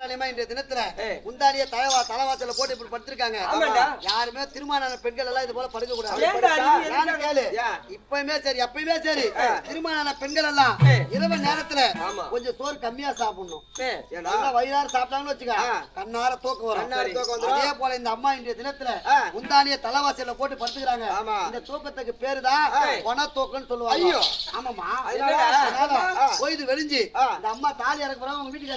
இன்றைய தினத்துல முந்தானிய தலைவாசல போட்டு இப்படி படுத்திருக்காங்க. யாருமே திருமண பெண்கள் எல்லாம் இது போல படுக்க கூடாது. கேளு, இப்பயுமே சரி எப்பயுமே சரி திருமண பெண்கள் எல்லாம் இரவு நேரத்துல கொஞ்சம் சோறு கம்மியா சாப்பிடணும். வயிறார சாப்பிட்டாங்கன்னு வச்சுக்க கண்ணார தூக்கம் வரும். அதே போல இந்த அம்மா இன்றைய தினத்துல முந்தானிய தலைவாசல போட்டு படுத்துக்கிறாங்க. இந்த தூக்கத்துக்கு பேருதான் பண தூக்கம்னு சொல்லுவாங்க. ஆமாமா, போயிது வெடிஞ்சு இந்த அம்மா தாலி இறக்க போறாங்க. உங்க வீட்டுக்கு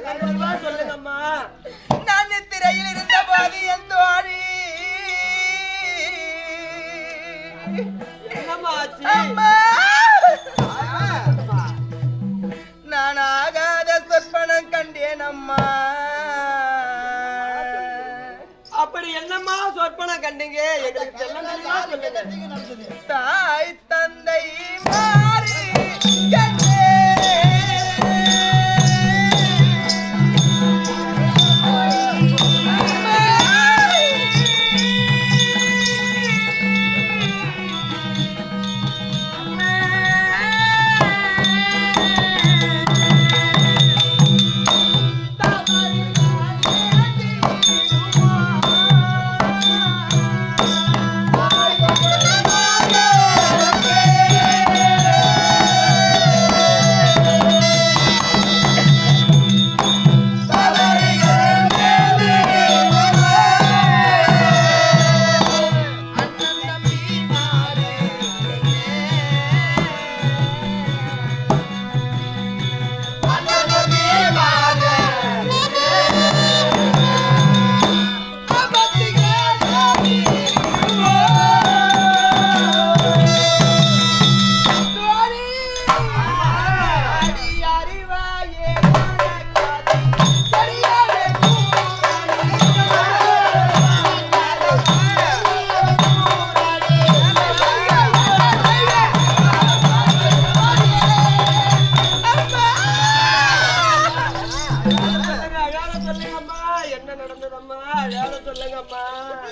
சொல்லுங்கம்மா. நான் திரையில் இருந்த போது என் தோழி நான் ஆகாத சொற்பனம் கண்டேன் அம்மா. அப்படி என்னம்மா சொற்பனம் கண்டீங்க? எங்களுக்கு தாய் தந்தை மாறி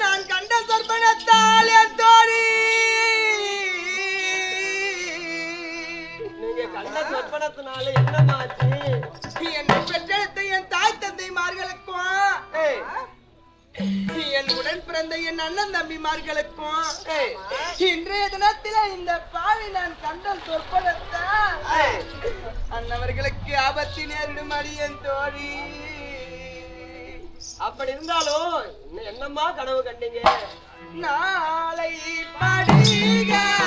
நான் கண்ட சொற்பனத்தால் என் தோழி நீங்க கண்ட சொற்பனத்தினால என்னமாச்சு? என்னை பெற்றெடுத்த என் தாய் தந்தைமார்களுக்கும் என் உடன் பிறந்த என் அண்ணன் தம்பிமார்களுக்கும் இன்றைய தினத்தில இந்த பாவி நான் கண்ட சொற்பனத்தால் அன்னவர்களுக்கு ஆபத்து நேரிடும் அடி என் தோழி. அப்படி இருந்தாலும் என்னம்மா கனவு கண்டீங்க? நாளை படிகாரத்திலே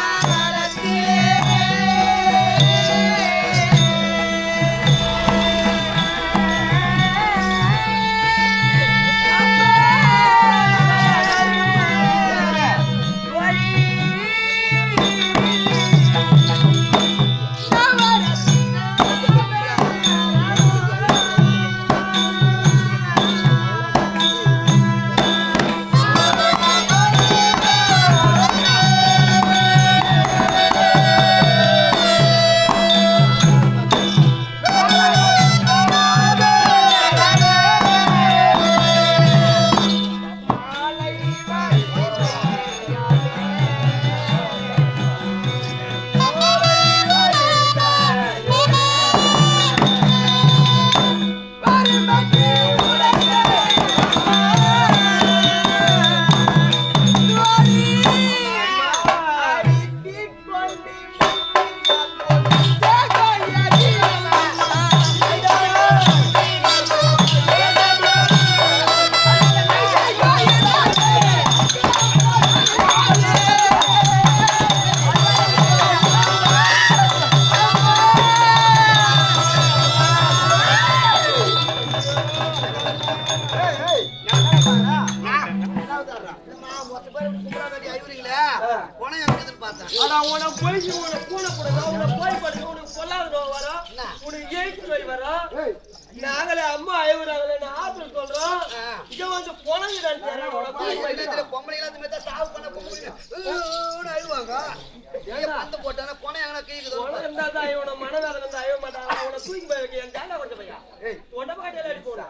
நாங்களே அம்மா அழுவுறாங்களே ஆப்பிள் சொல்றோம். இங்க வந்து பொம்பளை சாவு பண்ண அழுவாங்க. போட்டான பொனை மனவேதனை வந்து அழுவ மாட்டாங்க. அவனை தூக்கி போய் வைக்க என் தேங்காய் கொடுத்த பையா உடம்பு கட்டையில அடி போட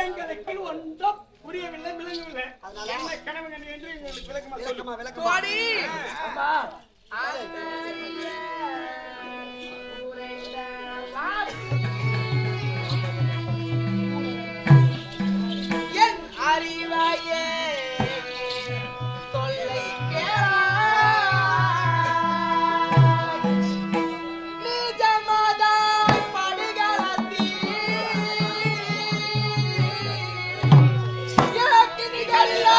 எங்களுக்கு ஒன்றும் புரியவில்லை, விளங்கவில்லை. என்ன கனவு கண்டு என்று எங்களுக்கு விளக்கமா சொல்லுமா? கோடி என் அறிவாயே தொல்லை நிஜமாதாய் படுகளத்தில் எனக்கு நிகழ்ந்தா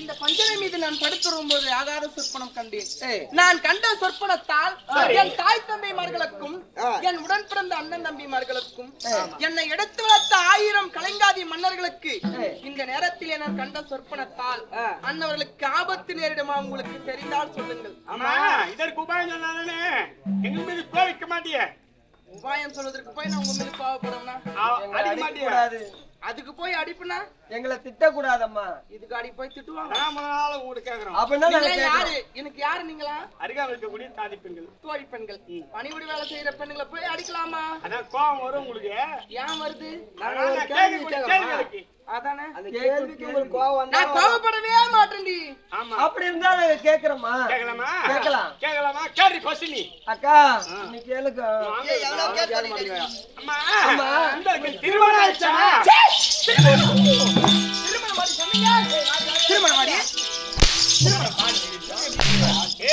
இந்த பஞ்சனை மீது நான் படுத்துறும் போது ஆகாத சொற்பனம் கண்டேன். நான் கண்ட சொற்பனத்தால் என் தாய் தந்தைமார்களுக்கும் என் உடன் பிறந்த அண்ணன் தம்பிமார்களுக்கும் என்னை எடுத்து வளர்த்த 1000 கலைங்காதி மன்னர்களுக்கு இந்த நேரத்தில் நான் கண்ட சொற்பனத்தால் அன்னவர்களுக்கு ஆபத்து நேரிடுமா உங்களுக்கு தெரிந்தால் சொல்லுங்கள். ஆமா, இதற்கு உபாயம் சொன்னானே எங்க மீது கோவிக்க மாட்டியே. உபாயம் சொல்வதற்கு போய் நான் உங்க மீது கோவப்படுறேன்னா அடிக்க மாட்டியே. அதுக்கு போய் அடிப்புனா எங்களை திட்ட கூடாதம்மா. இதுக்கு அடி போய் திட்டுவாங்க. நாம உங்களுக்கு கேக்குறோம். அப்படின்னா யாரு எனக்கு யாரு நீங்களா? அருகாமல் இருக்கக்கூடிய தாதி பெண்கள், தோழி பெண்கள், பணிபுரி வேலை செய்யற பெண்களை போய் அடிக்கலாமா? அதான் கோவம் வரும் உங்களுக்கு. ஏன் வருது? அதானே அந்த கேள்விக்கு உங்களுக்கு கோவம் வந்தா நான் கோவப்படவே மாட்டேன்டி. ஆமா, அப்படி இருந்தா நாங்க கேக்குறோமா? கேட்கலாமா? கேட்கலாம். கேள்வி கொஸ்டின் அக்கா நீ கேளுங்க. எவ்வளவு கேட்கறீங்க? அம்மா, உங்களுக்கு திருமணம் ஆயிடுச்சா? திருமணம் மாதிரி சொன்னீங்க. திருமணம் மாதிரி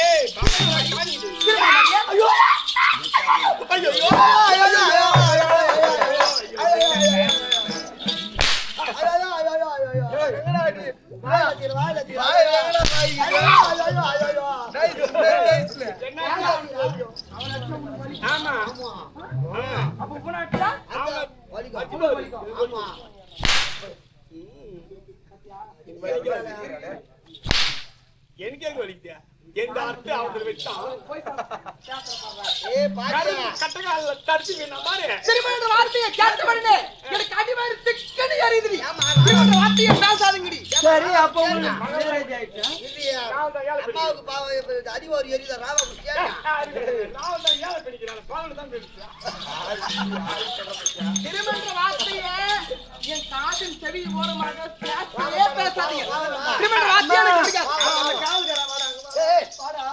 ஏய் பாப்பா காணி இது. ஐயோ ஐயோ ஆமா அப்ப போனாட்டா எனக்கு வலிக்குதா? எந்த அர்த்தம் அவ들 வச்சான் ஏய் பாத்தியா கட்டகால தடிச்சு வேணா பாரு. திருமண வார்த்தையை கேட்ட உடனே எனக்கு அடிவாரி திக்கன்னு எரியுதுடி. திருமண வார்த்தையை பேசாதீங்கடி. சரி அப்ப உங்களுக்கு மேரேஜ் ஆயிடுச்சா? இல்லையா அம்மாவுக்கு பாவம் அடி ஒரு எரியுத ராவா குட்டியா நான் தான் ஏழை பண்ணிக்கிறேன். பாவல தான் பேசுறேன். திருமண வார்த்தையை என் காதின் செவி ஓரமாக பேசாதீங்க. திருமண வார்த்தையை எனக்கு பிடிக்காது. காவல்காரா வாடாங்க ஏய் வாடா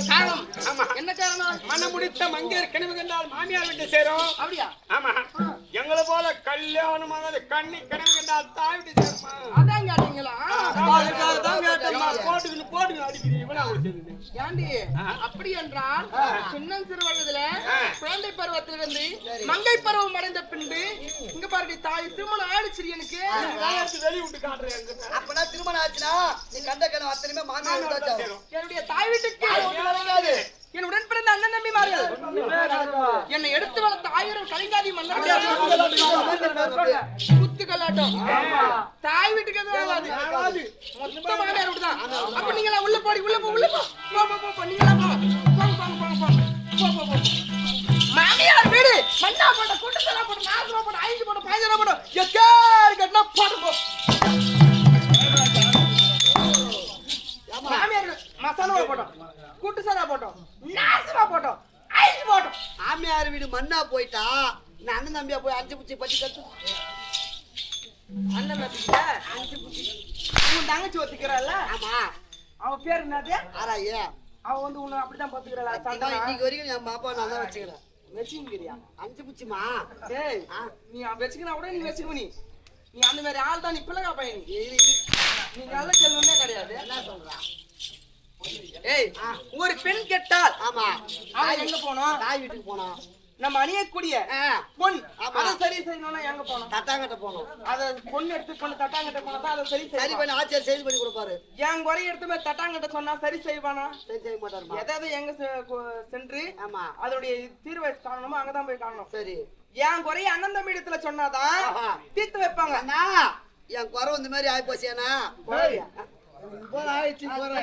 காரணம் ஆமா, என்ன காரணம்? மனம் முடித்த மங்கையர் கனவு கண்டால் மாமியார் வீட்டு சேரும். அப்படியா? ஆமா, எங்களை போல கல்யாணம் ஆகாத கண்ணி கனவு கண்டால் தாய் வீட்டு சேருமா? அதான் கேட்டீங்களா? போட்டுக்கணும் அடிக்கிறீங்க. ஏண்டி அப்படி என்றால் சின்ன சிறு வயதுல குழந்தை பருவத்திலிருந்து மங்கை பருவம் அடைந்த பின்பு இங்க பாருடி தாய் திருமணம் ஆயிடுச்சு எனக்கு. வெளிய விட்டு காட்டுறேன். அப்பனா திருமணம் ஆச்சுனா நீ கண்ட கனவு அத்தனையுமே மாமியார் வீட்டுல தான் சேரும். என்னுடைய தாய் வீட்டுக்கு என் உடன் பிறந்த அண்ணன் தம்பிமார்கள் என்னை எடுத்து வளர்த்த 1000 கலைஞாதி மன்னர்கள் மாடி உள்ள போ நீங்களா போ மாமியார் வீடு மண்ணா போட்ட கூட்டத்தெல்லாம் போட்டு 4 ரூபா போட்டு 5 போட்டு 15 ரூபா போட்டு எக்கார் கட்டினா போடுங்க மாமியார் மசாலா போட்டோம் கூட்டு சாரா போட்டோம் 4 ரூபா போட்டோம் 5 போட்டோம் மாமியார் வீடு மண்ணா போயிட்டா நான் அண்ணன் தம்பியா போய் 5 புச்சி பத்தி கட்டு அண்ணன் நம்பிக்கை 5 புத்தி உன் தங்கச்சி ஒத்துக்கிறாள்ல ஆமா அவ பேர் என்னது ஆராயே அவ வந்து உன்னை அப்படிதான் பாத்துக்கிறாளா இன்னைக்கு வரைக்கும் என் பாப்பா நான் தான் வச்சுக்கிறேன் வச்சுக்கிறியா 5 புச்சிமா டேய் நீ வச்சுக்கினா கூட நீ வச்சுக்க நீ அந்த மாதிரி ஆள் தான் நீ பிள்ளைகா பையன் நீ நல்ல செல்வனே கிடையாது என்ன சொல்றா ஏய் ஒரு பெண் கெட்டால் ஆமா அவன் எங்க போனோம் தாய் வீட்டுக்கு போனோம் நம்ம அணியக்கூடிய பொன் அதை சரி செய்யணும்னா எங்க போனோம் தட்டாங்கட்ட போனோம் அத பொண்ணு எடுத்து பொண்ணு தட்டாங்கட்ட போனா தான் அதை சரி சரி செய்வான் பண்ணி ஆச்சரிய செய்து பண்ணி கொடுப்பாரு என் குறை எடுத்து போய் தட்டாங்கட்ட சொன்னா சரி செய்வானா சரி செய்ய மாட்டாருமா எதாவது எங்க சென்று ஆமா அதோடைய தீர்வை காணணுமோ அங்கதான் போய் காணணும் சரி என் குறைய அண்ணன் தம்பி இடத்துல சொன்னாதான் தீர்த்து வைப்பாங்க அண்ணா என் குறை இந்த மாதிரி ஆகி போச்சேனா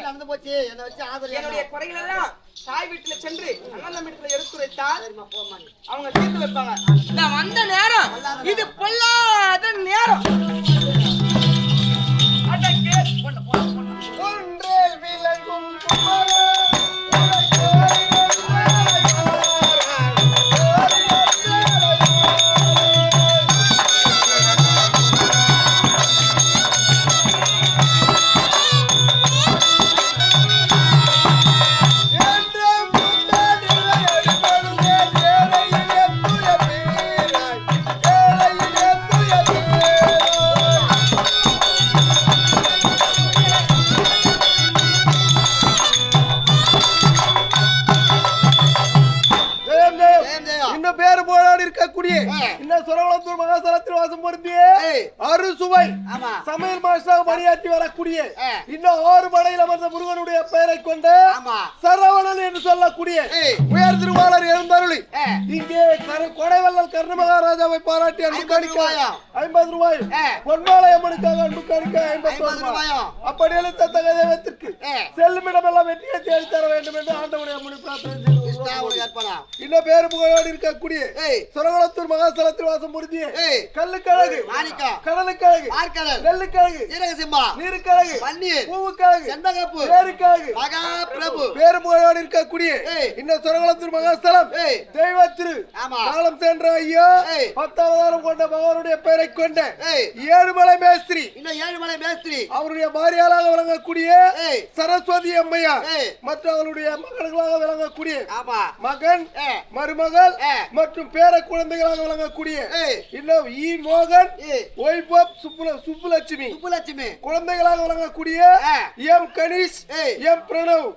நடந்து போச்சு என்ன வச்சு ஆதரவு என்னுடைய குறைகள் எல்லாம் தாய் வீட்டுல சென்று அண்ணன் தம்பி இடத்துல எடுத்து வைத்தால் சரிம்மா போமா நீ அவங்க தீர்த்து வைப்பாங்க நான் வந்த நேரம் இது பொல்லாத நேரம் ஒன்றே விலகும் இன்னும் பேரு போராடி இருக்கக்கூடிய இன்னும் சுரவளத்தூர் மகாசலத்தில் வாசம் பொருந்திய அறுசுவை ஆமா சமையல் மாஸ்டராக பணியாற்றி வரக்கூடிய இன்னும் 6 படையில் அமர்ந்த முருகனுடைய பெயரை கொண்டு ஆமா சரவணன் என்று சொல்லக்கூடிய உயர் திருவாளர் எழுந்தருளி இங்கே கொடைவல்லல் கர்ண மகாராஜாவை பாராட்டி அன்பு காணிக்க 50 ரூபாய் பொன்மாலை அம்மனுக்காக அன்பு காணிக்க 50 ரூபாய் அப்படி எழுத்த தகதேவத்திற்கு செல்லுமிடம் எல்லாம் வெற்றியை தேடி தர வேண்டும் என்று ஆண்டவனுடைய அம்மனை பிரார்த்தனை செய்து இன்னும் பேரு புகழோடு இருக்கக்கூடிய சுரவளத்தூர் மகாசலத்தில் வாசம் பொருந்திய கல்லுக்கிழகு கடலுக்கிழகு நெல்லுக்கிழகு நீருக்கிழகு பூவுக்கிழகு செந்தகப்பு பேருக்கிழகு மகாபிரபு பேரு புகழோடு இருக்கக்கூடிய இன்னும் சுரவளத்தூர் மகாசலம் தெய்வ திரு காலம் சென்ற ஐயா 10 அவதாரம் கொண்ட பகவானுடைய பெயரை கொண்ட ஏழுமலை மேஸ்திரி இன்னும் ஏழுமலை மேஸ்திரி அவருடைய பாரியாளாக விளங்கக்கூடிய சரஸ்வதி அம்மையா மற்றும் அவருடைய மகன்களாக விளங்கக்கூடிய மகன் மருமகள் மற்றும் பேர குழந்தைகளாக விளங்கக்கூடிய இன்னும் இ மோகன் ஒய்பப் சுப்புலட்சுமி குழந்தைகளாக விளங்கக்கூடிய எம் கணேஷ் எம் பிரணவ்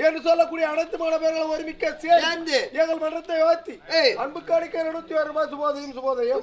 என்று சொல்லக்கூடிய அனைத்து மாணவர்களும் ஒருமிக்க சேர்ந்து எங்கள் மன்றத்தை வாழ்த்தி அன்பு காணிக்க 201 ரூபாய் சுபோதயம் சுபோதயம்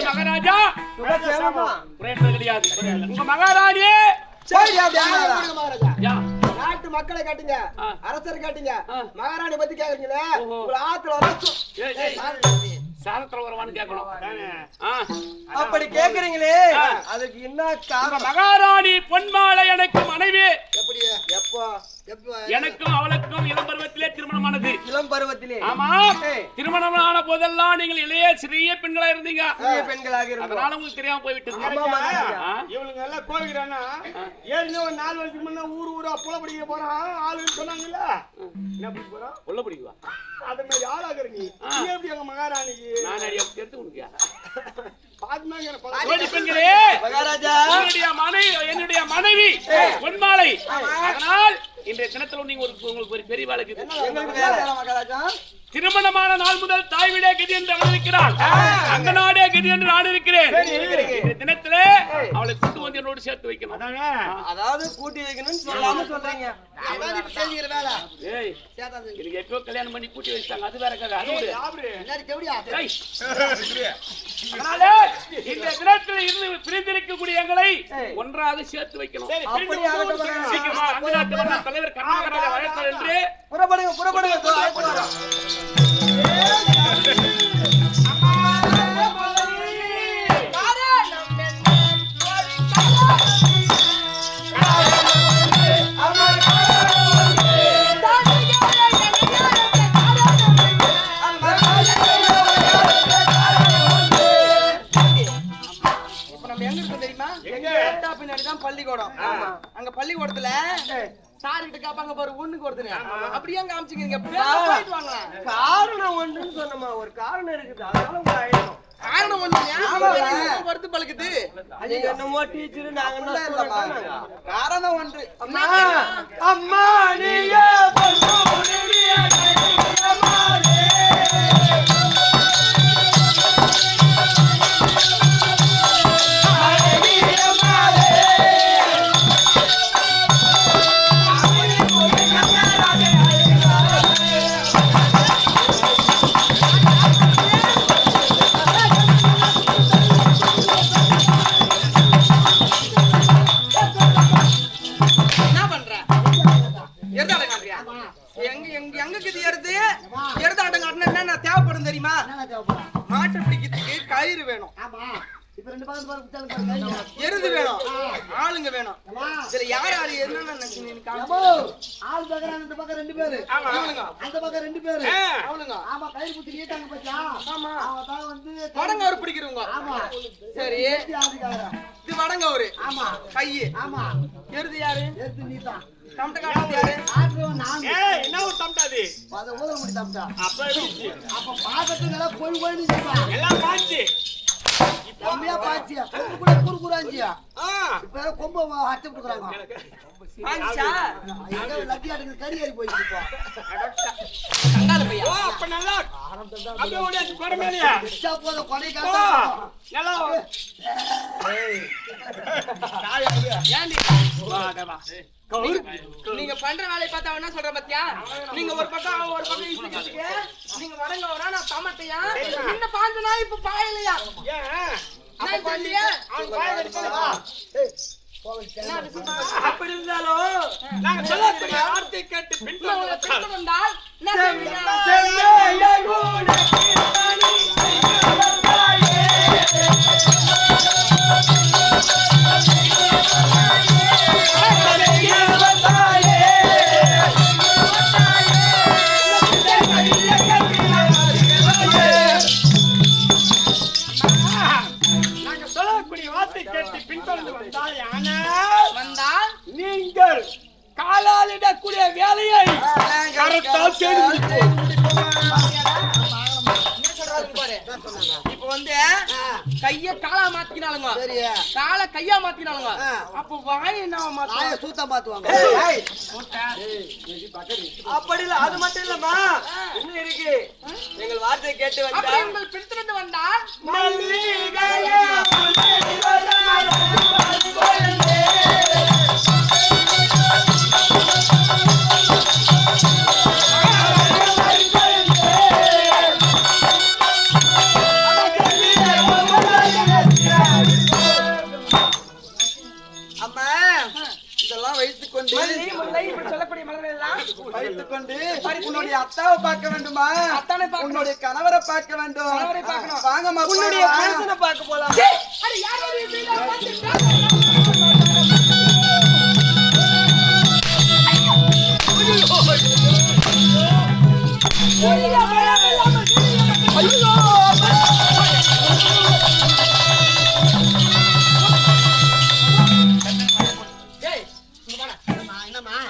மகாராஜா கிடையாது உங்க மகாராணி நாட்டு மக்களை காட்டுங்க அரசர் காட்டுங்க மகாராணி பத்தி கேக்குறீங்களே சாதத்துல வருவான்னு கேட்கணும் அப்படி கேக்குறீங்களே அதுக்கு என்ன காரணம் மகாராணி பொன்மாலை எனக்கு மனைவி எப்படி எப்போ எனக்கும் அவளுக்கும் இளம் பருவத்திலே திருமணமானது இளம் பருவத்திலே ஆமா திருமணமான போதெல்லாம் நீங்கள் இளைய சிறிய பெண்களா இருந்தீங்க பெண்களாக இருந்தோம் அதனால உங்களுக்கு தெரியாம போய்விட்டது இவனுங்க எல்லாம் கோவிக்கிறானா ஏற்கனவே ஒரு 4 வருஷத்துக்கு முன்ன ஊரா புல பிடிக்க போறான் ஆளுன்னு சொன்னாங்கல்ல என்ன பிடிக்க போறான் உள்ள பிடிக்குவா அது மாதிரி ஆளாக நீ எப்படி எங்க மகாராணிக்கு நான் எடுத்து உனக்கு மகாராஜா என்னுடைய மனைவி பொன்மாலை அதனால் இன்றைய தினத்துல நீங்க உங்களுக்கு ஒரு பெரிய வேலைக்கு எங்களுக்கு வேற வேலை மகாராஜா. திருமணமான நாள் முதல் தாய் வீடே கதி என்று அவள் இருக்கிறாள், அந்த நாடே கதி என்று நான் இருக்கிறேன். இந்த தினத்துல அவளை கூட்டு வந்து என்னோடு சேர்த்து வைக்கணும். அதாவது கூட்டி வைக்கணும்னு சொல்லாம சொல்றீங்க. அதான் இப்ப செஞ்சுக்கிற வேலை. ஏய், சேத்தாந்து. எனக்கு எப்போ கல்யாணம் பண்ணி கூட்டி வச்சிட்டாங்க, அது வேற கதை. அது விடு. என்னடி தேவடியா? ஏய். அதனால இந்த தினத்துல இருந்து பிரிந்திருக்கக்கூடிய எங்களை ஒன்றாக சேர்த்து வைக்கணும். அப்படி ஆகட்டும். சீக்கிரமா அந்த நாட்டு மன்னர் தலைவர் கர்நாடக அழைத்தார் என்று புறப்படுங்க புறப்படுங்க. பள்ளிக்கூடம். அங்க பள்ளிக்கூடத்துல சாரிட்டு காப்பாங்க பாரு, ஒண்ணுக்கு ஒருத்தர் அப்படியே காமிச்சுக்கிறீங்க. போயிட்டு வாங்க. காரணம் ஒண்ணுன்னு சொன்னமா, ஒரு காரணம் இருக்குது. அதனால காரணம் ஒண்ணு வருது பழக்குது. நீங்க என்னமோ டீச்சர், நாங்க என்ன காரணம் ஒன்று. அம்மா அம்மா நீங்க தேவைப்படும் தெரியுமா? மாட்டு பிடிக்கிறதுக்கு கயிறு வேணும், எருது வேணும், ஆளுங்க வேணும். இதுல யார் யாரு என்னன்னு ஆள் பக்கம் இந்த பக்கம் 2 பேரு, அந்த பக்கம் 2 பேரு அவளுங்க. ஆமா, கயிறு குத்தி நீட்டாங்க பாத்தியா? ஆமா, அவதான் வந்து வடங்கவர் பிடிக்கிறவங்க. ஆமா சரி, இது வடங்கவர். ஆமா கையு. ஆமா எருது யாரு? எருது நீதான். தம்ட காட்டு யாரு? ஆட்றோம் நான். ஏய், என்ன ஒரு தம்டாது? பாத ஊதல முடி தம்டா. அப்ப எப்படி? அப்ப பாக்கத்துங்கள போய் போய் சொல்றா. எல்லாம் பாஞ்சி. கம்மியா பாஞ்சி. கூட குறுகுறாஞ்சியா. இப்ப கொம்ப அட்ட விட்டுறாங்க. பாஞ்சா? எங்க லக்கியாடுக்கு கறி ஏறி போயிட்டு போ. கங்கால பையா. ஓ, அப்ப நல்லா. அப்படியே ஓடி அந்த கொடை மேலையா? இச்சா போத கொடை காத்தா. நல்லா. ஏய். காய் அப்படியே. ஏண்டி? வா டவா. நீங்க பண்ற வேலைய பார்த்தா என்ன சொல்ற பாத்தியா? நீங்க ஒரு பக்கம் இசுக்கிட்டு, நீங்க வடங்க வரா, நான் தமட்டையா. இந்த பாஞ்ச நாய் இப்ப பாயலையா? ஏன்? அப்ப பண்ணியா? அவன் பாய எடுக்கலவா? அப்படி இருந்தாலும் நாங்க சொல்லக்கூடிய வார்த்தை கேட்டு பின்தொடர்ந்தால் வந்தால் வந்தால் நீங்கள் காலாலிடக்கூடிய வேலையை கரெக்டால் செய்து இப்ப வந்து கைய காலா மாத்தினாலுங்க, கால கையா மாத்தினாலுங்க, அப்ப வாய் என்ன நாய சூத்தா மாத்துவாங்க. அப்படி இல்ல, அது மட்டும் இல்லம்மா, இன்னும் இருக்கு. எங்கள் வார்த்தை கேட்டு வந்தா உங்கள் பிடித்திருந்து வந்தா உன்னுடைய அத்தாவை பார்க்க வேண்டுமா? அத்தானை பார்க்கணும். உன்னுடைய கணவரை பார்க்க வேண்டும். கணவரை பார்க்கணும். வாங்கம்மா, உன்னுடைய புருஷனை பார்க்க போலாம். அட யாரோ வீட்ல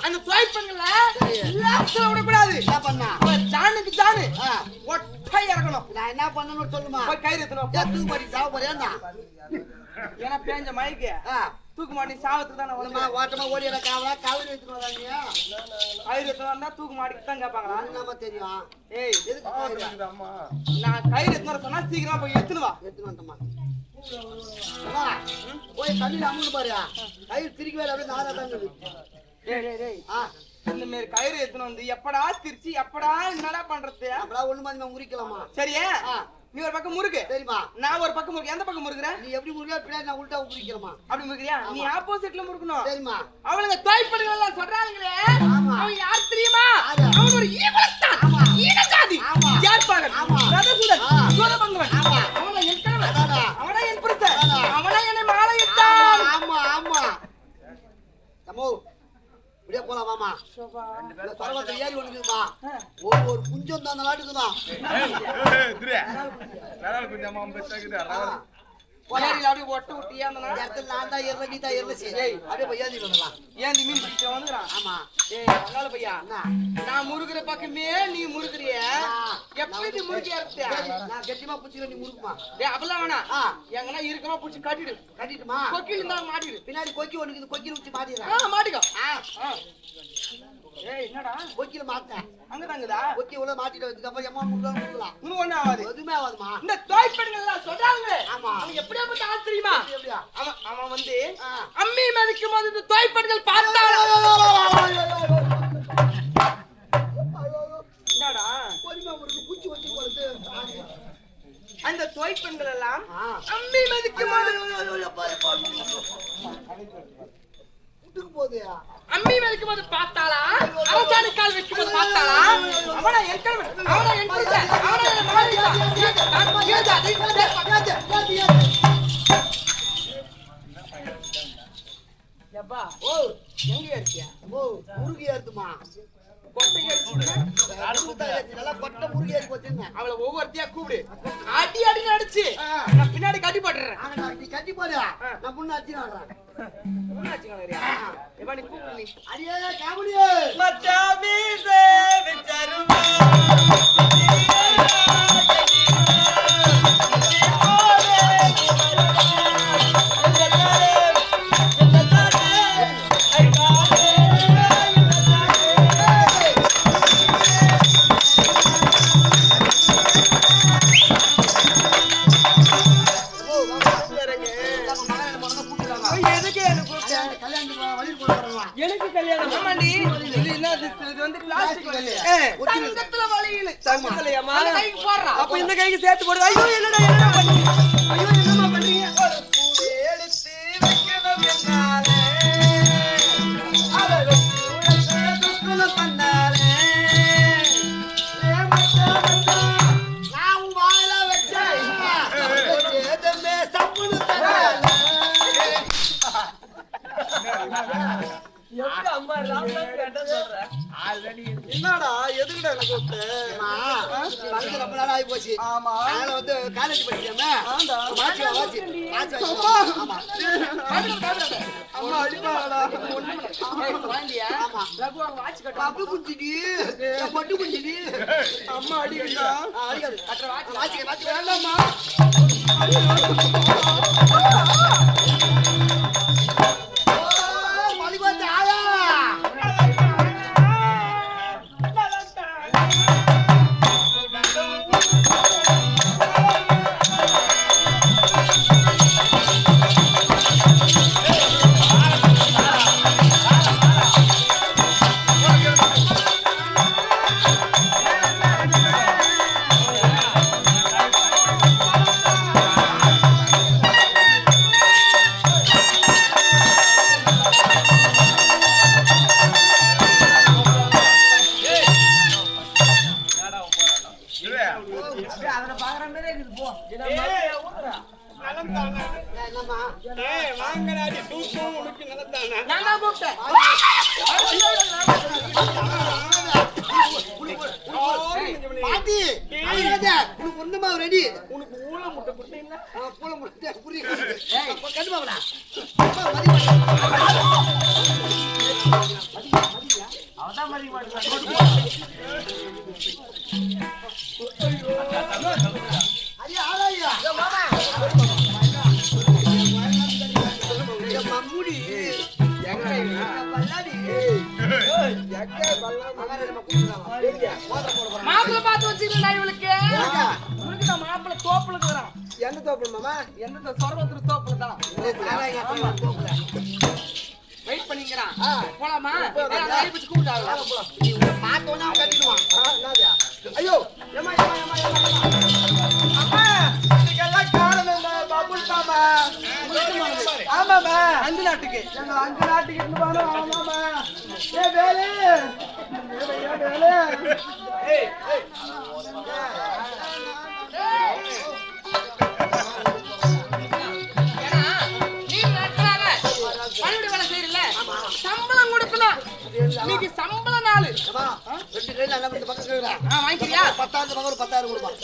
அந்த துவைப்பங்கள்ல லாஸ்ட்ல விடக்கூடாது. என்ன பண்ணா? ஜானுக்கு ஜானு ஒட்டை இறக்கணும். நான் என்ன பண்ணணும்னு சொல்லுமா? போய் கயிறு எத்தணும். தூக்கு மாட்டி சாவ போறியா? ஏன்னா பேஞ்ச மயக்கு தூக்கு மாட்டி சாவத்துக்கு தான் நான் ஓட்டமா ஓடி காவலா காவல் எடுத்துட்டு வராங்க. கயிறு எடுத்து வந்தா தூக்கு மாட்டிக்கு தான் கேட்பாங்களா? என்னமா தெரியும்? ஏய் எதுக்கு அம்மா நான் கயிறு எடுத்து வர சொன்னா சீக்கிரமா போய் எடுத்துன்னு வா. எடுத்துட்டு வந்துட்டோமா? போய் தண்ணியில அமுன்னு பாரு. கயிறு திருக்கி வேற அப்படியே நாரா தான் டேய் இந்த மாதிரி கயிறு எடுத்துன்னு வந்து எப்படா திருச்சி எப்படா என்னடா பண்றது? அப்படா ஒண்ணு மாதிரி முறிக்கலாமா? சரியா? நீ ஒரு பக்கம் முறுக்கு சரிமா? நான் ஒரு பக்கம் முறுக்கு. எந்த பக்கம் முறுக்குற? நீ எப்படி முறியா பின்னாடி நான் உள்டா முறிக்கிறமா? அப்படி முறுக்குறியா? நீ ஆப்போசிட்ல முறுக்கணும். சரிமா? அவளுங்க தோய்ப்படுகள் எல்லாம் சொல்றாங்களே, ஆமா. அவன் யார் தெரியுமா? யாரு? அவன் ஒரு ஈகுலஸ்தான். ஆமா. ஈனஜாதி. ஆமா. யார்பாகன். ஆமா. ரதசுதன். ஆ. சூரபங்கவன். ஆமா. அவன என் கணவன். அதானா? அவன என் புருஷன். அதானா? அவன என்னை மாலையிட்டான். ஆமா ஆமா. தம்மோ இப்படியே போலாம் மாமா. இந்த பர்வதத்தை ஏறி வந்துக்குதுமா. ஒரு குஞ்சம் தான் அந்த நாட்டுக்குதான். ஏரியில அப்படியே ஒட்ட விட்டியா அந்த நாள்? இடத்துல நான் தான் ஏறல நீ தான் ஏறல சரி. அப்படியே போய் ஏறி வரலாம். ஏன் நீ மீன் பிடிச்ச வந்துக்கிறான்? ஆமா. ஏய் அதனால பையா என்ன? நான் முறுக்குற பக்கமே நீ முறுக்குறிய. எப்படி நீ முறுக்கியா இருக்க? நான் கெட்டிமா புடிச்சிர நீ முறுக்குமா? டேய் அப்பலாம் வேணாம். ஆ. எங்கனா இருக்கமா புடிச்சு கட்டிடு. கட்டிட்டுமா? கொக்கில இருந்தா மாட்டிடு. பின்னாடி கொக்கி ஒண்ணுக்குது கொக்கில ஊத்தி மாட்டிடுறேன். மாட்டிக்கோ. ஆ. ஏய் என்னடா கொக்கில மாட்டேன். அங்க தாங்கடா. கொக்கி உள்ள மாட்டிட்டு அதுக்கு அப்புறம் எம்மா முடுக்கலாம். இன்னும் ஒண்ணு ஆகாது. எதுவுமே ஆகாதுமா. இந்த தோய்ப்பெண்கள் எல்லாம் சொல்றாங்க. ஆமா. அவன் எப்படியாப்பட்ட ஆள் தெரியுமா? எப்படியா? அவன் வந்து ஆ. அம்மி மதிக்கும் போது இந்த தோய்ப்பெண்கள் பார்த்தாளா? என்னடா? பொறுமையா முறுக்கு பூச்சி வச்சு போறது. அந்த தோய்ப்பெண்கள் எல்லாம் ஆ. அம்மி மதிக்கும் போது விட்டுக்கு போகுதுயா. அம்மி மதிக்கும் போது பார்த்தாளா? அவசானி கால் வைக்கும் போது பார்த்தாளா? அவனா என் கணவன். அவனா என் புருஷன். அவனா என் எப்பா ஓ எங்க இருக்கியா? ஓ முருகி ஏறுதுமா. கொட்டை அடிச்சு நல்லா கொட்டை முருகி ஏறி போச்சுங்க. அவளை ஒவ்வொருத்தையா கூப்பிடு. அடி அடி அடிச்சு நான் பின்னாடி கட்டி போட்டுறேன். ஆனா நீ கட்டி போடு. நான் முன்ன அடிச்சு வாடுறேன். எப்பா நீ கூப்பிடு நீ. அடியே காமெடியே. மச்சாமி சே விச்சருமா எனக்கு கல்யாணம் ஆமாண்டி. இது என்ன இது வந்து பிளாஸ்டிக் வலி. தங்கத்துல வலியில தங்கத்துலயாமா கைக்கு போடுறா. அப்ப இந்த கைக்கு சேர்த்து போடு. ஐயோ என்னடா பண்றீங்க? ஐயோ என்னமா பண்றீங்க? ஒரு பூ எடுத்து வைக்கணும் என்னாலே அத வெச்சு உனக்கு துக்குல பண்ணாலே நான் வாயில வச்சேன். ஏதமே சப்புனு தரல. எப்படி அம்மா ராமன் கேட்ட சொல்ற? என்னடா எதுக்குடா எனக்கு கூப்பிட்ட? வந்து ரொம்ப நாள் ஆகி போச்சு. ஆமா. அதனால வந்து காலேஜ் படிக்கிறோமே. ஆண்டா. வாட்ச் ஆமா. அம்மா அடிப்பாடா. ஏய் வாங்கியா? ஆமா. ரகு அவங்க வாட்ச் கட்ட. பப்பு குஞ்சிடி. பட்டு குஞ்சிடி. அம்மா அடிக்குதா? அடிக்காது. கட்ட வாட்ச் வாட்ச் வேண்டாமா? மலிவாத்து ஆயா. என்னம்மா? நான் தான் கூப்பிட்டேன். பாட்டி அழுகாத. உனக்கு ஒண்ணுமா ரெடி. உனக்கு ஊழ முட்டை கொடுத்தீங்களா? பூல முட்டை புரியுது. கண்டுபாங்கடா. அவதான் மதிக்க மாட்டேன். அடியே ஆளாயா. மம்முடி மாப்பிள்ளை பார்த்து வச்சிருந்தா இவளுக்கு இவளுக்கு நான் மாப்பிள்ளை தோப்புல இருக்கிறான். எந்த தோப்பு மாமா? எந்த சொர்வத்துக்கு தோப்புல தான் வெயிட் பண்ணிக்கிறான். போலாமா? கூப்பிட்டாங்க பார்த்தோன்னா கட்டிடுவான். ஐயோ ஏமா ஏமா ஏமா அம்மா இதுக்கெல்லாம் காரணம் என்ன? பபுல் மாமா. ஆமாமா அந்த நாட்டுக்கு எங்க அந்த நாட்டுக்கு இருந்து போனோம். ஆமாமா ஏ வேலு வேலு ஏய் சம்பளம் கொடுக்கணும். இன்னைக்கு சம்பள நாள். ரெண்டு கையில அண்ணா இந்த பக்கம் கேக்குறா. வாங்கிக்கிறியா? 10,000 பக்கம் ஒரு 10,000 கொடுப்பான்.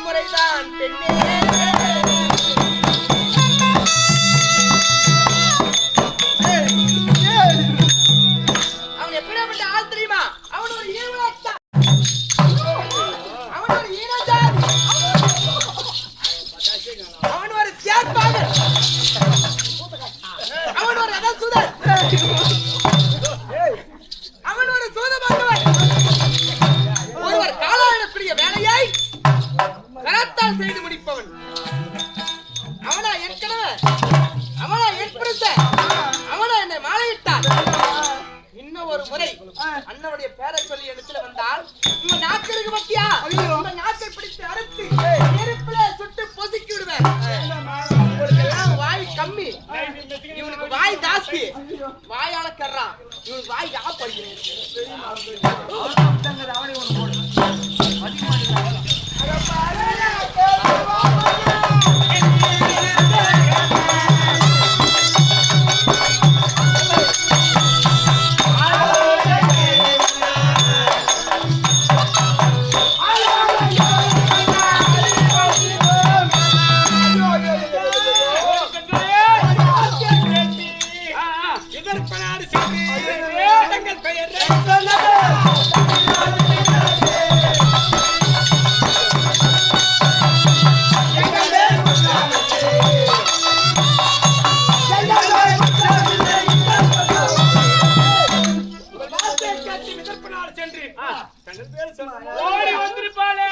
முறைதான் பெண்ணே. அவன் எப்படிப்பட்ட ஆள் தெரியுமா? அவன் ஒரு ஈனத்தான். அவன் ஒரு ஈனஜாதி. அவன் ஒரு தியாகபாகன். அவன் ஒரு ரதசுதன். அவன் ஒரு சூதபாண்டவன். ஒருவர் காலாளக்கூடிய வேலையை கரத்தால் செய்து முடிப்பவன். அவனா என் கணவன், அவனா என் புருஷன், அவனா என்னை மாலையிட்டான். இன்னும் ஒரு முறை அண்ணனுடைய பேரை சொல்லி இடத்துல வந்தால் இவன் நாக்கு இருக்கு பத்தியா, இவன் நாக்கை பிடித்து அறுத்து நெருப்புல சுட்டு பொசுக்கி விடுவேன். இவனுக்கெல்லாம் வாய் கம்மி, இவனுக்கு வாய் ஜாஸ்தி. வாயால கர்றான், இவனுக்கு வாய் ஆப்படுகிறேன். ஓடி வந்திருப்பாளே.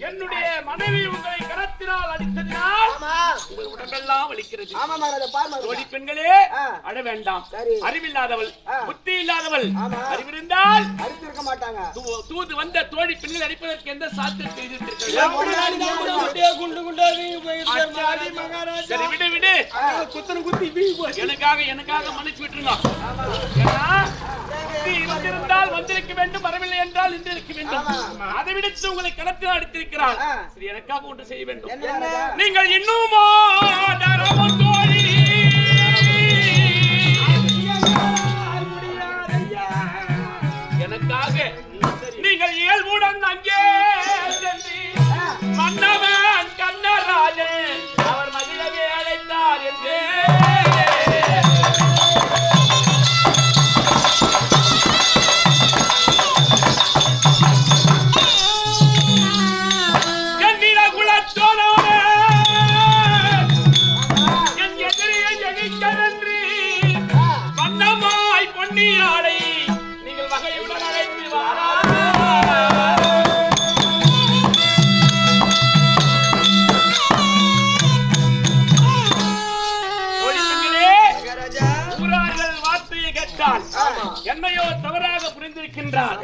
என்னுடைய மனைவி உங்களை கரத்தினால் அடித்ததினால் உங்கள் உடம்பெல்லாம் வலிக்கிறது. பெண்களே அட வேண்டாம். அறிவில்லாதவள், புத்தி இல்லாதவள். அறிவிருந்தால் அடித்திருக்க மாட்டாங்க. தூது வந்த தோழி பெண்கள் அடிப்பதற்கு எந்த சாத்திரம் செய்திருக்கிறீர்கள்? சரி விடு விடு, எனக்காக மன்னிச்சு விட்டுருங்க. இருந்தால் வந்திருக்க வேண்டும், வரவில்லை என்றால் இன்றிருக்க வேண்டும். அதை விடுத்து உங்களை களத்தில் அடித்திருக்கிறார். சரி, எனக்காக ஒன்று செய்ய வேண்டும். நீங்கள் இன்னும் தோழி ஊரார்கள் வார்த்தையை கேட்டால் என்னையோ தவறாக புரிந்திருக்கின்றார்.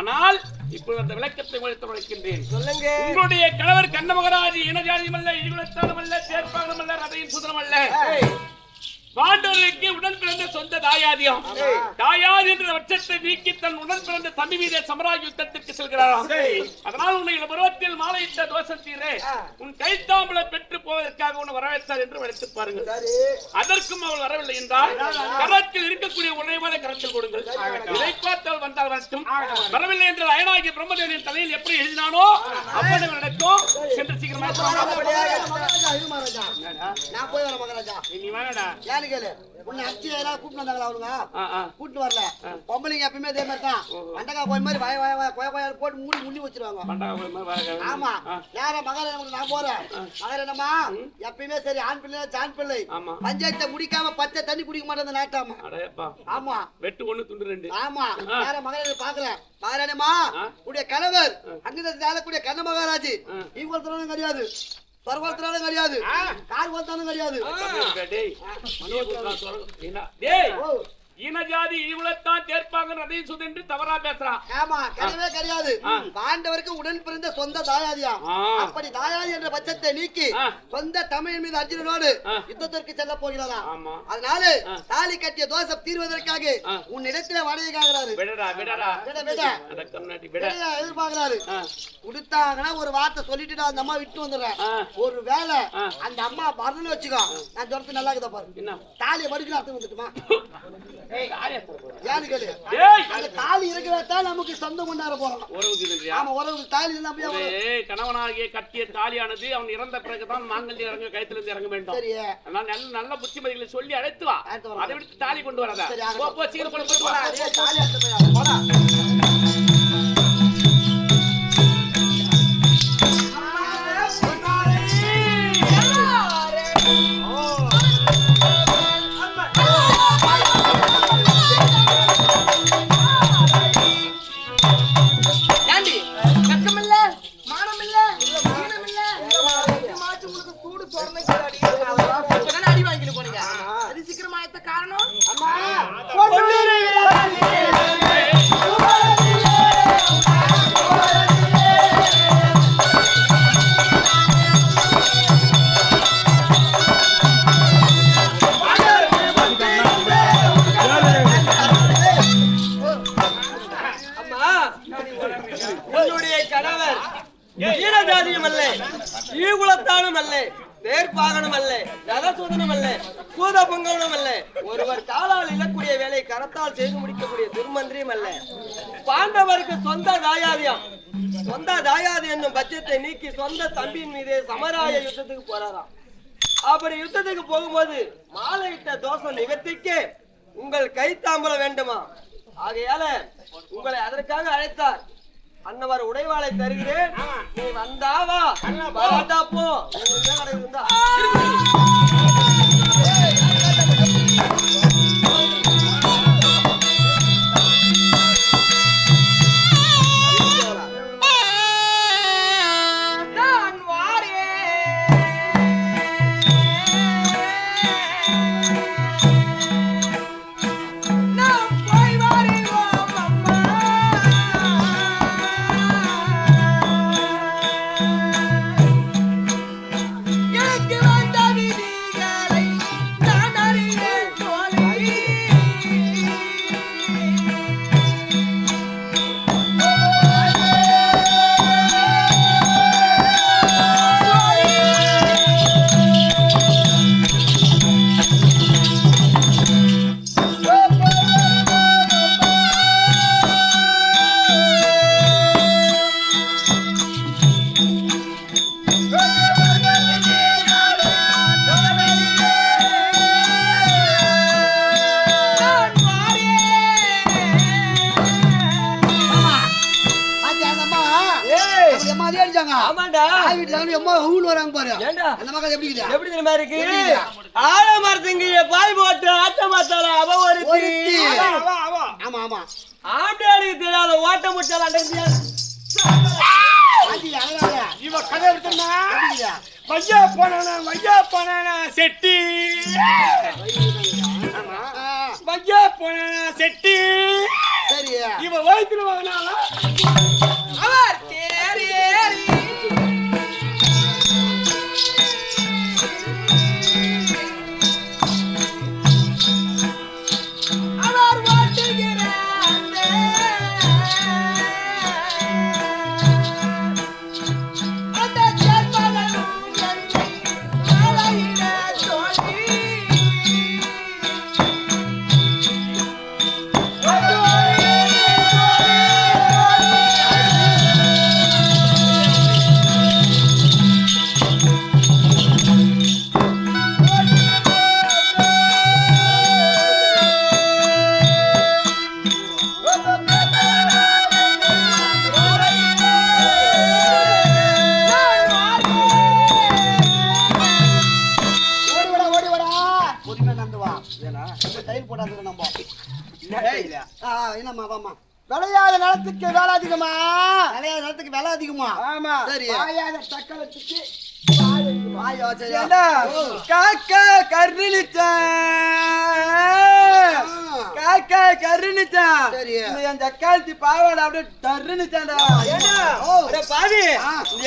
ஆனால் இப்பொழுது அந்த விளக்கத்தை உழைத்து உழைக்கின்றேன். சொல்லுங்க. உங்களுடைய கணவர் கண்ணமகராஜ் இனஜாதியும் அல்ல, இடிகுலத்தாலும் அல்ல, சேர்ப்பாலும் அல்ல, ரதையின் சுதனம் அல்ல. பாண்டவர்களுக்கு உடன் பிறந்த சொந்த தாயாதியம். தாயாதி என்ற பட்சத்தை நீக்கி தன் உடன் பிறந்த தம்பி மீது சமராஜ் யுத்தத்திற்கு செல்கிறாராம். அதனால் உன்னை பருவத்தில் மாலையிட்ட தோஷம் தீரே உன் கைத்தாம்பளை பெற்று போவதற்காக உன்னை வரவேற்றார் என்று வளைத்து பாருங்கள். அதற்கும் அவள் வரவில்லை என்றால் கரத்தில் இருக்கக்கூடிய உடையமான கரத்தில் கொடுங்கள். இதை பார்த்தால் வந்தால் வரட்டும். வரவில்லை என்றால் அயனாகிய பிரம்மதேவனின் தலையில் எப்படி எழுதினானோ அப்படி நடக்கும். சென்று சீக்கிரமா நான் போய் வரேன் மகாராஜா. நீ வேணடா கேளு உன்னை அடிச்சு ஏதாவது கூட்டு வந்தாங்களா அவனுங்க? கூட்டு வரல. பொம்பளைங்க எப்பயுமே இதே மாதிரி தான். அண்டகா போய் மாதிரி வய வய கொய கொய போட்டு மூடி முள்ளி வச்சிருவாங்க. ஆமா யார மகாராஜா நான் போறேன். மகாராஜமா எப்பயுமே சரி ஆண் பிள்ளை சான் பிள்ளை பஞ்சாயத்தை முடிக்காம பச்சை தண்ணி குடிக்க மாட்டேன் நாட்டாமா. ஆமா வெட்டு ஒண்ணு துண்டு ரெண்டு. ஆமா யார மகாராஜா பாக்குறேன். மகாராஜமா உடைய கணவர் அங்கிருந்து கூடிய கண்ண மகாராஜ் இவங்க கிடையாது, பரவாயில்ல கிடையாது, கார் வந்தாலும் கிடையாது. இனஜாதி இவளைத்தான் தேர்ப்பாங்க அதையும் சுதன்று தவறா பேசுறான். ஆமா கிடையவே கிடையாது. பாண்டவருக்கு உடன் பிறந்த சொந்த தாயாதியா. அப்படி தாயாதி என்ற பட்சத்தை நீக்கி சொந்த தமிழ் மீது அர்ஜுனனோடு யுத்தத்திற்கு செல்ல போகிறாரா. அதனால தாலி கட்டிய தோஷம் தீர்வதற்காக உன்னிடத்திலே வாடகைக்காகிறாரு. எதிர்பார்க்கிறாரு. கொடுத்தாங்கன்னா ஒரு வார்த்தை சொல்லிட்டு நான் அந்த அம்மா விட்டு வந்துடுறேன். ஒரு வேலை அந்த அம்மா வரணும்னு வச்சுக்கோ, நான் சொல்றது நல்லா இருக்குதா பாரு. தாலியை வடுக்கலாம் அர்த்தம் வந்துட்டுமா? தாலி இருக்கிறதான் நமக்கு சொந்தம் கொண்டாட போறோம். கணவனாகிய கட்டிய தாலியானது அவன் இறந்த பிறகுதான் மாங்கல்யம் இறங்க கயத்திலிருந்து இறங்க வேண்டும். நல்ல புத்திமதிகளை சொல்லி அழைத்து வா. அதை விட்டு தாலி கொண்டு வராதா? ஒருவர் காலால் இழக்கூடிய வேலை கரத்தால் செய்து முடிக்கக்கூடிய துர்மந்திரியும் அல்ல. பாண்டவருக்கு சொந்த தாயாதியம். சொந்த தாயாதி என்னும் பட்சத்தை நீக்கி சொந்த தம்பியின் மீது சமராய யுத்தத்துக்கு போறாராம். அப்படி யுத்தத்துக்கு போகும்போது மாலையிட்ட தோஷம் நிவர்த்திக்கு உங்கள் கைத்தாம்பலம் வேண்டுமா? ஆகையால உங்களை அதற்காக அழைத்தார். அன்னவர் உடைவாளை தருகிறேன், நீ வந்தாவா வராட்டா போ. தெரியாத ஓட்ட முட்டாள் வையா போனா செட்டி நம்ம வயிற்றுல வாங்கினால அவர் தேறி அவர் வாட்டுகிறார் அந்த ஜென்மனும் என்னை வாழையிட தோழி என்னம்மா வாமா விளையாத நிலத்துக்கு வேலை அதிகமா விளையாத நிலத்துக்கு விலை அதிகமா ஆமா சரி வாயாத தக்கலத்துக்கு வாயா சரி காக்கா கருணிச்சான் சரி. என் தக்காளத்தி பாவாடை அப்படியே டர்னுச்சான்டா பாவி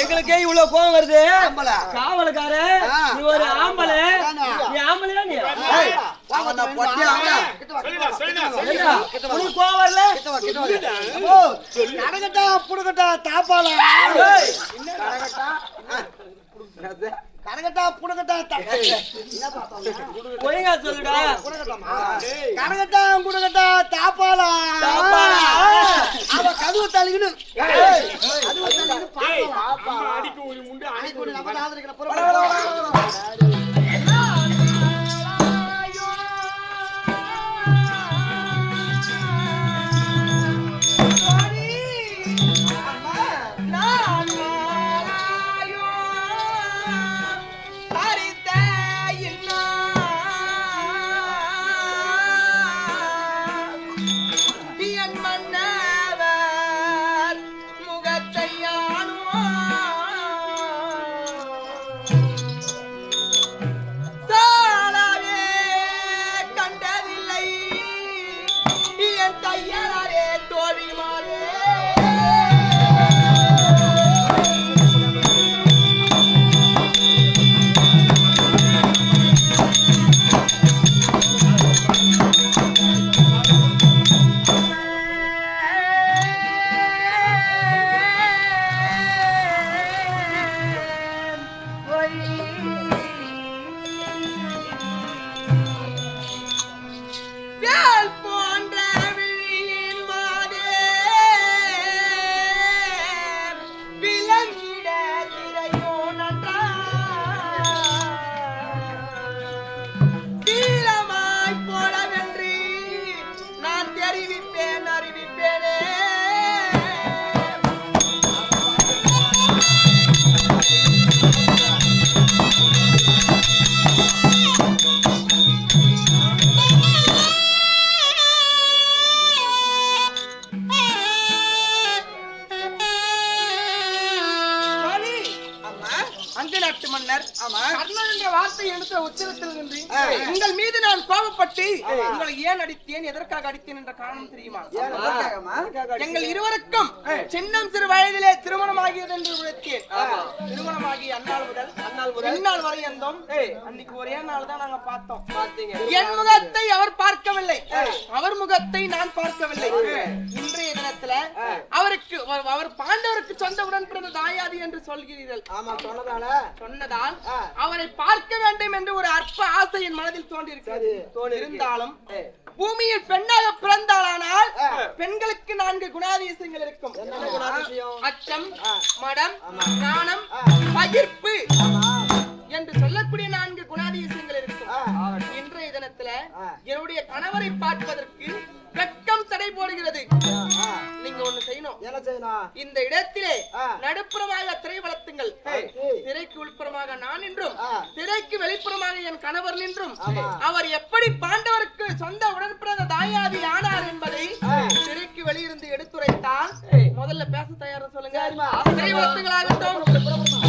எங்களுக்கே இவ்வளவு கோவம் வருது ஆம்பளை. காவலுக்கார ஆ. நீ ஒரு ஆம்பளை ஆமா. நீ ஆம்பளையா நீ ஏய், வாங்க, நான் பொட்டியா, வாங்க. கிட்ட வா, சொல்லுடா, சொல்லுடா, என்ன? உனக்கு கோவம் வரல கிட்ட வா, கிட்ட வா. ஓ, நடக்கட்டா, புடுக்கட்டா, தாப்பாளா. ஏய், கரகட்டா, புடுக்கட்டா, என்னப்பா சொன்ன? ஒழுங்கா சொல்லுடா புடுக்கட்டாமா? கரகட்டா, புடுக்கட்டா, தாப்பாளா. தாப்பாளா. அவ கதவு தள்ளிக்கின்னு. ஏய். கதவு தள்ளிக்கின்னு ஏய், பாப்பாளா. அம்மா அடிக்க ஒரு முண்டு அன்னைக்கு ஒரு நம்ம ஆதரிக்கிற வா, வா, வா, வா, வா. கையாலே தோழிமாரே உங்கள் மீது நான் கோபப்பட்டு உங்களை ஏன் அடித்தேன் எதற்காக அடித்தேன் என்ற காரணம் தெரியுமா? எங்கள் இருவருக்கும் சின்னம் சிறு வயதிலே திருமணமாகியது என்று உழைத்தேன். திருமணமாகிய அந்நாள் முதல் வரை இருந்தோம். அன்னைக்கு ஒரே நாள் தான் நாங்க பார்த்தோம். என் முகத்தை அவர் பார்க்கவில்லை, அவர் முகத்தை நான் பார்க்கவில்லை. இன்றைய தினத்துல அவர் பாண்டவருக்கு சொந்த உடன் பிறந்த தாயாதி என்று சொல்கிறீர்கள். சொன்னதால் அவரை பார்க்க வேண்டும் என்று ஒரு அற்ப ஆசை என் மனதில் தோன்றியிருக்கிறது. இருந்தாலும் பூமியில் பெண்ணாக பிறந்தாளானால் பெண்களுக்கு 4 குணாதிசயங்கள் இருக்கும். அச்சம், மடம், நாணம், பகிர்ப்பு என்று சொல்லக்கூடிய 4 குணாதிசயங்கள் இருக்கும். இன்றைய தினத்துல என்னுடைய கணவரை பார்ப்பதற்கு வெட்கம் தடை போடுகிறது. நீங்க ஒண்ணு செய்யணும். இந்த இடத்திலே நடுப்புறமாக திரை வளர்த்துங்கள். திரைக்கு உள்புறமாக நான் நின்றும் திரைக்கு வெளிப்புறமாக என் கணவர் நின்றும் அவர் எப்படி பாண்டவருக்கு சொந்த உடன்பிறந்த தாயாதி ஆனார் என்பதை திரைக்கு வெளியிருந்து எடுத்துரைத்தால் முதல்ல பேச தயார் சொல்லுங்க. திரை வளர்த்துங்களாகட்டும்.